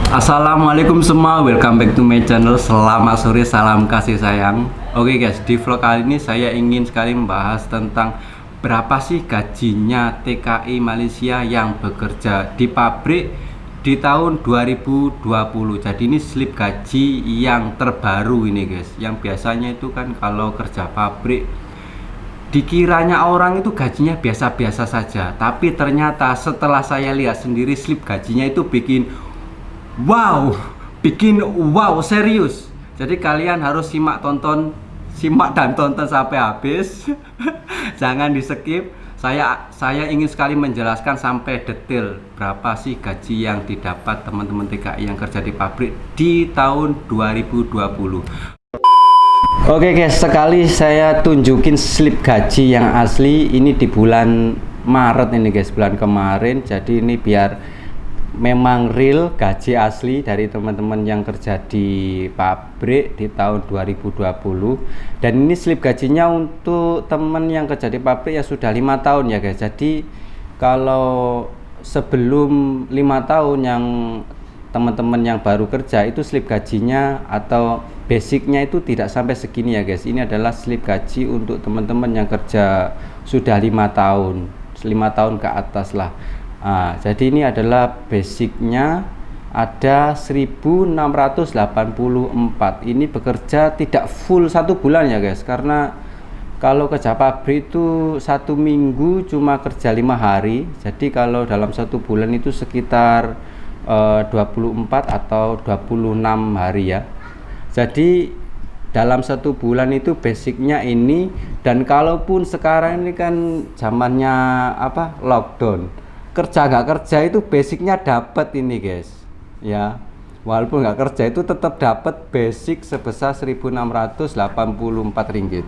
Assalamualaikum semua, welcome back to my channel. Selamat sore, salam kasih sayang. Oke guys, di vlog kali ini saya ingin sekali membahas tentang berapa sih gajinya TKI Malaysia yang bekerja di pabrik di tahun 2020. Jadi ini slip gaji yang terbaru ini guys. Yang biasanya itu kan kalau kerja pabrik dikiranya orang itu gajinya biasa-biasa saja, tapi ternyata setelah saya lihat sendiri slip gajinya itu wow, bikin wow serius. Jadi kalian harus simak dan tonton sampai habis. Jangan di skip. Saya ingin sekali menjelaskan sampai detail berapa sih gaji yang didapat teman-teman TKI yang kerja di pabrik di tahun 2020. Oke guys, sekali saya tunjukin slip gaji yang asli ini di bulan Maret ini guys, bulan kemarin. Jadi ini biar memang real gaji asli dari teman-teman yang kerja di pabrik di tahun 2020. Dan ini slip gajinya untuk teman yang kerja di pabrik ya sudah 5 tahun ya guys. Jadi kalau sebelum 5 tahun yang teman-teman yang baru kerja itu slip gajinya atau basicnya itu tidak sampai segini ya guys. Ini adalah slip gaji untuk teman-teman yang kerja sudah 5 tahun 5 tahun ke atas lah. Jadi ini adalah basicnya ada 1684. Ini bekerja tidak full 1 bulan ya guys, karena kalau kerja pabrik itu 1 minggu cuma kerja 5 hari. Jadi kalau dalam 1 bulan itu sekitar 24 atau 26 hari ya. Jadi dalam 1 bulan itu basicnya ini. Dan kalaupun sekarang ini kan zamannya lockdown, kerja nggak kerja itu basicnya dapat ini guys ya. Walaupun nggak kerja itu tetap dapat basic sebesar 1684 ringgit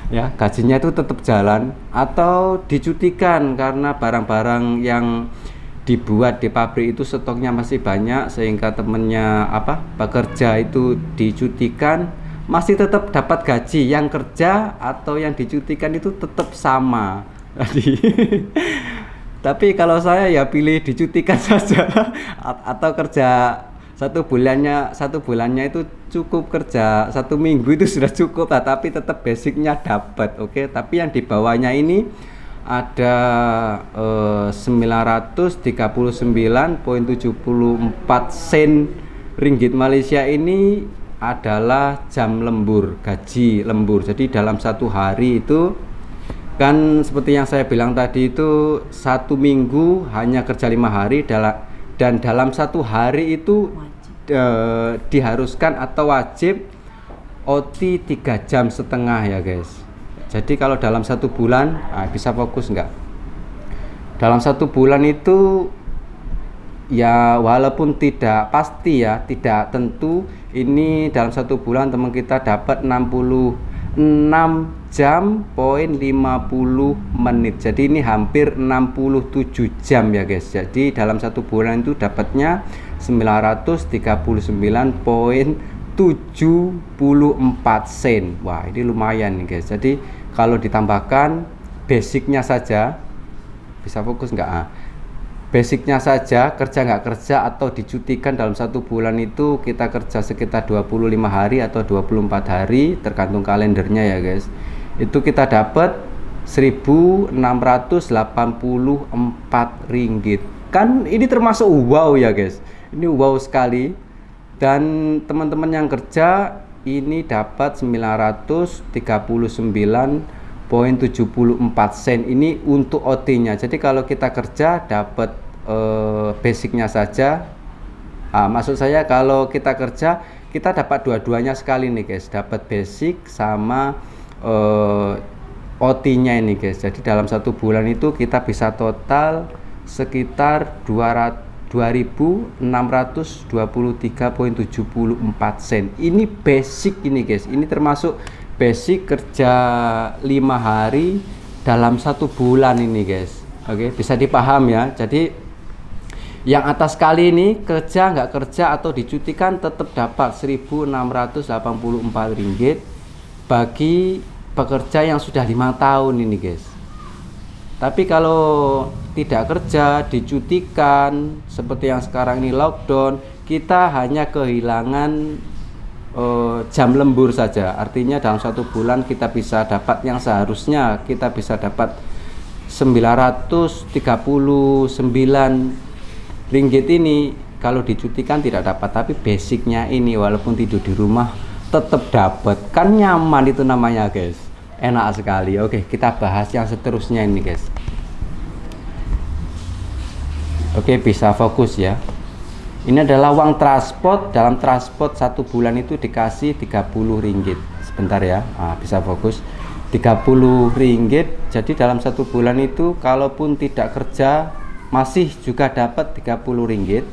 ya. Gajinya itu tetap jalan atau dicutikan karena barang-barang yang dibuat di pabrik itu stoknya masih banyak, sehingga temennya pekerja itu dicutikan, masih tetap dapat gaji. Yang kerja atau yang dicutikan itu tetap sama. Jadi tapi kalau saya ya pilih dicutikan saja atau kerja 1 bulannya itu cukup, kerja 1 minggu itu sudah cukup lah, tapi tetap basicnya dapat. Oke, tapi yang di bawahnya ini ada 939,74 sen ringgit Malaysia. Ini adalah jam lembur, gaji lembur. Jadi dalam 1 hari itu kan seperti yang saya bilang tadi itu 1 minggu hanya kerja 5 hari dan dalam 1 hari itu diharuskan atau wajib OT 3,5 jam ya guys. Jadi kalau dalam 1 bulan bisa fokus nggak? Dalam 1 bulan itu ya walaupun tidak pasti ya, tidak tentu, ini dalam 1 bulan teman kita dapat 66 jam poin 50 menit. Jadi ini hampir 67 jam ya guys. Jadi dalam 1 bulan itu dapatnya 939,74 sen. Wah, ini lumayan nih guys. Jadi kalau ditambahkan basicnya saja, bisa fokus nggak? Basicnya saja, kerja nggak kerja atau dicutikan dalam 1 bulan itu kita kerja sekitar 25 hari atau 24 hari tergantung kalendernya ya guys. Itu kita dapat 1684 ringgit. Kan ini termasuk wow ya guys. Ini wow sekali. Dan teman-teman yang kerja ini dapat 939,74 sen. Ini untuk OT-nya. Jadi kalau kita kerja dapat basicnya saja. Maksud saya kalau kita kerja kita dapat dua-duanya sekali nih guys. Dapat basic sama OT-nya ini guys. Jadi dalam 1 bulan itu kita bisa total sekitar 2.623,74 sen. Ini basic ini guys. Ini termasuk basic kerja 5 hari dalam 1 bulan ini guys. Oke, bisa dipaham ya. Jadi yang atas kali ini kerja nggak kerja atau dicutikan tetap dapat 1.684 ringgit bagi pekerja yang sudah 5 tahun ini guys. Tapi kalau tidak kerja, dicutikan seperti yang sekarang ini lockdown, kita hanya kehilangan jam lembur saja. Artinya dalam 1 bulan kita bisa dapat yang seharusnya kita bisa dapat 939 ringgit ini, kalau dicutikan tidak dapat. Tapi basicnya ini walaupun tidur di rumah tetap dapat, kan nyaman, itu namanya guys, enak sekali. Oke, kita bahas yang seterusnya ini guys. Oke, bisa fokus ya. Ini adalah uang transport. Dalam transport 1 bulan itu dikasih 30 ringgit. Sebentar ya, bisa fokus. 30 ringgit. Jadi dalam 1 bulan itu kalaupun tidak kerja masih juga dapat 30 ringgit.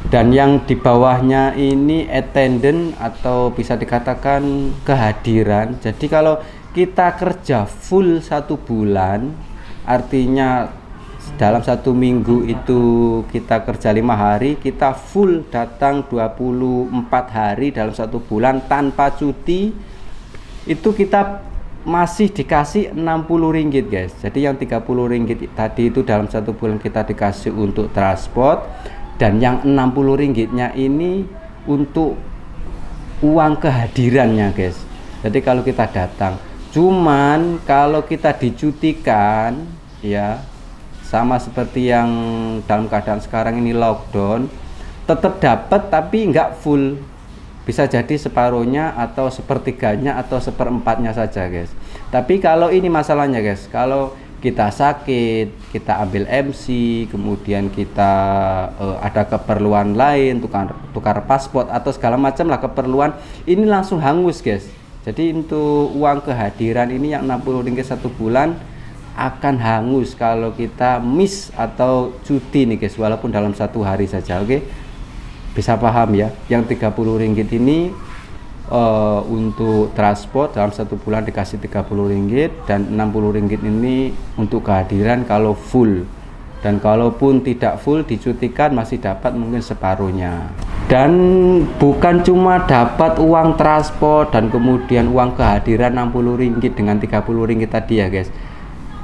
Dan yang di bawahnya ini attendant atau bisa dikatakan kehadiran. Jadi kalau kita kerja full 1 bulan, artinya dalam 1 minggu itu kita kerja 5 hari, kita full datang 24 hari dalam 1 bulan tanpa cuti, itu kita masih dikasih 60 ringgit guys. Jadi yang 30 ringgit tadi itu dalam 1 bulan kita dikasih untuk transport, dan yang 60 ringgitnya ini untuk uang kehadirannya guys. Jadi kalau kita datang, cuman kalau kita dicutikan ya, sama seperti yang dalam keadaan sekarang ini lockdown, tetap dapat tapi nggak full, bisa jadi separuhnya atau sepertiganya atau seperempatnya saja guys. Tapi kalau ini masalahnya guys, kalau kita sakit, kita ambil MC, kemudian kita ada keperluan lain, tukar paspor atau segala macam lah keperluan, ini langsung hangus guys. Jadi untuk uang kehadiran ini yang 60 ringgit 1 bulan akan hangus kalau kita miss atau cuti nih guys, walaupun dalam 1 hari saja. Oke, bisa paham ya. Yang 30 ringgit ini untuk transport dalam 1 bulan dikasih 30 ringgit, dan 60 ringgit ini untuk kehadiran kalau full, dan kalaupun tidak full dicutikan masih dapat mungkin separuhnya. Dan bukan cuma dapat uang transport dan kemudian uang kehadiran 60 ringgit dengan 30 ringgit tadi ya guys,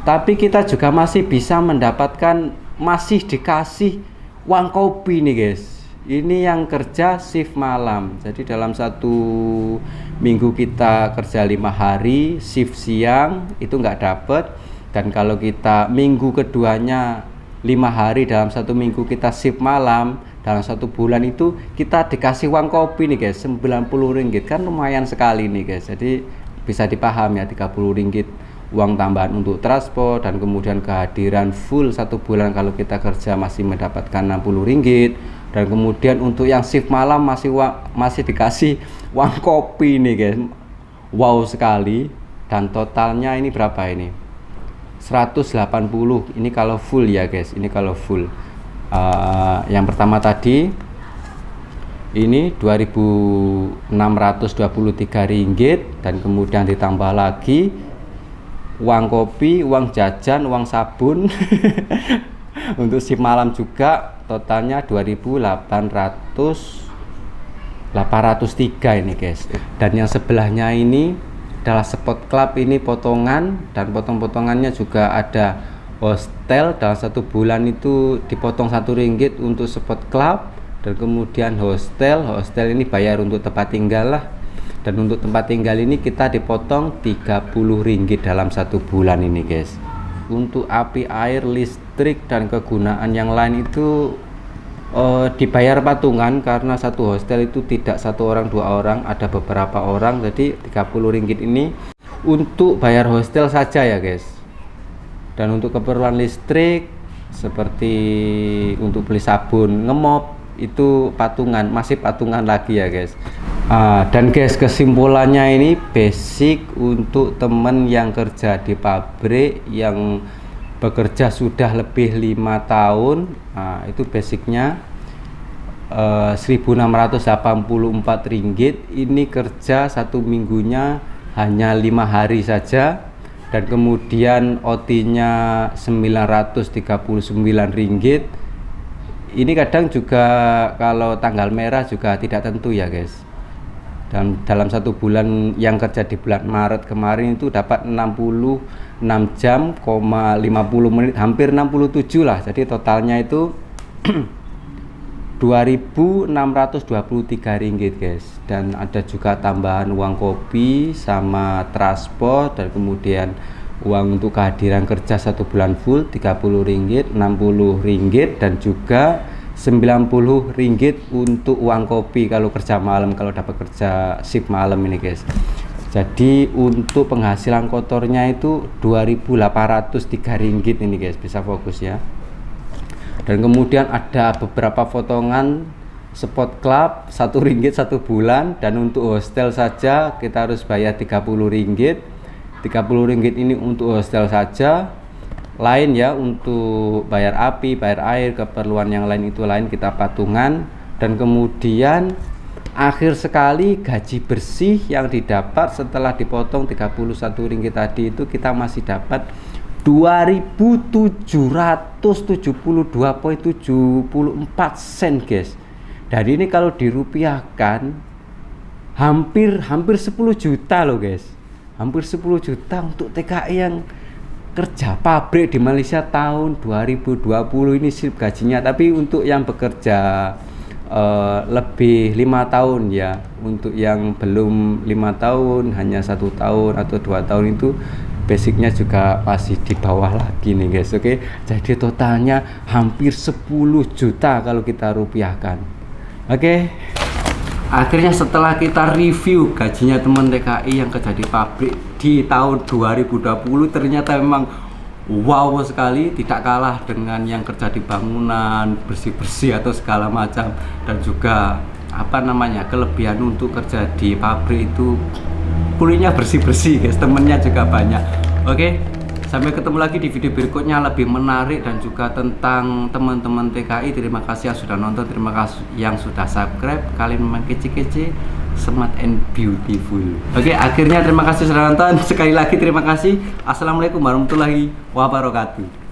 tapi kita juga masih bisa mendapatkan, masih dikasih uang kopi nih guys. Ini yang kerja shift malam. Jadi dalam 1 minggu kita kerja 5 hari, shift siang itu nggak dapat. Dan kalau kita minggu keduanya 5 hari dalam 1 minggu kita shift malam, dalam 1 bulan itu kita dikasih uang kopi nih guys, 90 ringgit. Kan lumayan sekali nih guys. Jadi bisa dipaham ya, 30 ringgit uang tambahan untuk transport, dan kemudian kehadiran full 1 bulan kalau kita kerja masih mendapatkan 60 ringgit, dan kemudian untuk yang shift malam masih dikasih uang kopi nih guys. Wow sekali. Dan totalnya ini berapa ini? 180 ini kalau full ya guys. Ini kalau full. Yang pertama tadi ini 2.623 ringgit, dan kemudian ditambah lagi uang kopi, uang jajan, uang sabun untuk shift malam juga, totalnya 2.803 ini guys. Dan yang sebelahnya ini adalah sport club, ini potongan, dan potong-potongannya juga ada hostel. Dalam 1 bulan itu dipotong 1 ringgit untuk sport club, dan kemudian hostel ini bayar untuk tempat tinggal lah. Dan untuk tempat tinggal ini kita dipotong 30 ringgit dalam 1 bulan ini guys. Untuk api, air, listrik, dan kegunaan yang lain itu dibayar patungan, karena satu hostel itu tidak 1 orang 2 orang, ada beberapa orang. Jadi 30 ringgit ini untuk bayar hostel saja ya guys. Dan untuk keperluan listrik seperti untuk beli sabun, ngemop, itu patungan, masih patungan lagi ya guys. Dan guys, kesimpulannya ini basic untuk temen yang kerja di pabrik, yang bekerja sudah lebih 5 tahun. Itu basicnya 1.684 ringgit. Ini kerja 1 minggunya hanya 5 hari saja, dan kemudian OT-nya 939 ringgit. Ini kadang juga kalau tanggal merah juga tidak tentu ya guys. Dan dalam 1 bulan yang kerja di bulan Maret kemarin itu dapat 66 jam, 50 menit, hampir 67 lah. Jadi totalnya itu 2.623 ringgit guys. Dan ada juga tambahan uang kopi sama transport, dan kemudian uang untuk kehadiran kerja 1 bulan full 30 ringgit, 60 ringgit, dan juga 90 ringgit untuk uang kopi kalau kerja malam, kalau dapat kerja shift malam ini guys. Jadi untuk penghasilan kotornya itu 2.803 ringgit ini guys, bisa fokus ya. Dan kemudian ada beberapa potongan spot club 1 ringgit 1 bulan, dan untuk hostel saja kita harus bayar 30 ringgit. 30 ringgit ini untuk hostel saja. Lain ya, untuk bayar api, bayar air, keperluan yang lain itu lain, kita patungan. Dan kemudian akhir sekali gaji bersih yang didapat setelah dipotong 31 ringgit tadi itu kita masih dapat 2.772,74 sen guys. Dan ini kalau dirupiahkan hampir 10 juta loh guys. Hampir 10 juta untuk TKI yang kerja pabrik di Malaysia tahun 2020 ini sih gajinya. Tapi untuk yang bekerja lebih 5 tahun ya, untuk yang belum 5 tahun, hanya 1 tahun atau 2 tahun itu basicnya juga masih di bawah lagi nih guys. Oke, jadi totalnya hampir 10 juta kalau kita rupiahkan. Oke, akhirnya setelah kita review gajinya teman TKI yang kerja di pabrik di tahun 2020, ternyata memang wow sekali, tidak kalah dengan yang kerja di bangunan, bersih-bersih atau segala macam. Dan juga apa namanya, kelebihan untuk kerja di pabrik itu kulitnya bersih-bersih guys, temennya juga banyak. Oke, sampai ketemu lagi di video berikutnya lebih menarik dan juga tentang teman-teman TKI. Terima kasih yang sudah nonton, terima kasih yang sudah subscribe. Kalian memang kece-kece, smart and beautiful. Oke, akhirnya terima kasih sudah nonton. Sekali lagi terima kasih. Assalamualaikum warahmatullahi wabarakatuh.